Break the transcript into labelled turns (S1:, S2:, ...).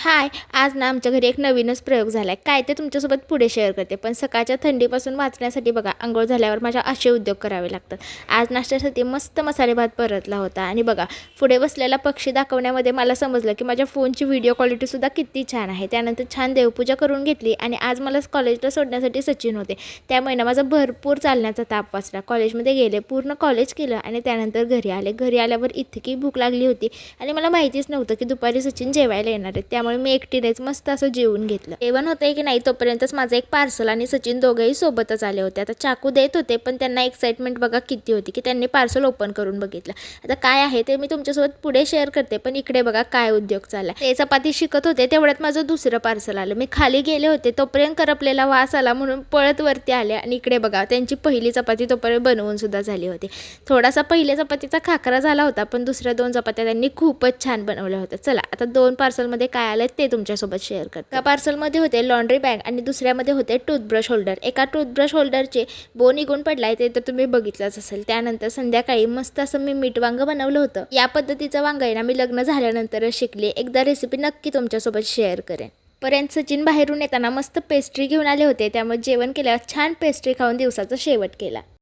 S1: हाय, आज ना आमच्या घरी एक नवीनच प्रयोग झाला आहे. काय ते तुमच्यासोबत पुढे शेअर करते. पण सकाळच्या थंडीपासून वाचण्यासाठी बघा, अंघोळ झाल्यावर माझ्या असे उद्योग करावे लागतात. आज नाश्त्यासाठी मस्त मसाले भात परतला होता आणि बघा, पुढे बसलेला पक्षी दाखवण्यामध्ये मला समजलं की माझ्या फोनची व्हिडिओ क्वालिटीसुद्धा किती छान आहे. त्यानंतर छान देवपूजा करून घेतली आणि आज मला कॉलेजला सोडण्यासाठी सचिन होते. त्यामुळे ना माझा भरपूर चालण्याचा ताप वाचला. कॉलेजमध्ये गेले, पूर्ण कॉलेज केलं आणि त्यानंतर घरी आले. घरी आल्यावर इतकी भूक लागली होती आणि मला माहितीच नव्हतं की दुपारी सचिन जेवायला येणार आहे. त्यामुळे मी एकटीनेच मस्त असं जेवून घेतलं. जेवण होतंय की नाही तोपर्यंतच माझं एक पार्सल आणि सचिन दोघंही सोबतच आले होते. आता चाकू देत होते पण त्यांना एक्साइटमेंट बघा किती होती की त्यांनी पार्सल ओपन करून बघितलं. आता काय आहे ते मी तुमच्यासोबत पुढे शेअर करते. पण इकडे बघा काय उद्योग चालला. ते चपाती शिकत होते तेवढ्यात माझं दुसरं पार्सल आलं. मी खाली गेले होते तोपर्यंत करपलेला वास आला म्हणून पळत वरती आले आणि इकडे बघा त्यांची पहिली चपाती तोपर्यंत बनवून सुद्धा झाली होती. थोडासा पहिल्या चपातीचा खाकरा झाला होता पण दुसऱ्या 2 चपात्या त्यांनी खूपच छान बनवल्या होत्या. चला आता 2 पार्सलमध्ये काय आलं ते तुमच्यासोबत शेअर करते. एका पार्सलमध्ये होते लॉन्ड्री बॅग आणि दुसऱ्यामध्ये होते टूथब्रश होल्डर. एका टूथब्रश होल्डरचे बो निघून पडलाय ते तर तुम्ही बघितलंच असेल. त्यानंतर संध्याकाळी मस्त असं मी मीठ वांग बनवलं होतं. या पद्धतीचं वांग आहे ना मी लग्न झाल्यानंतरच शिकले. एकदा रेसिपी नक्की तुमच्यासोबत शेअर करेन. पर्यंत सचिन बाहेरून येताना मस्त पेस्ट्री घेऊन आले होते. त्यामुळे जेवण केल्यावर छान पेस्ट्री खाऊन दिवसाचा शेवट केला.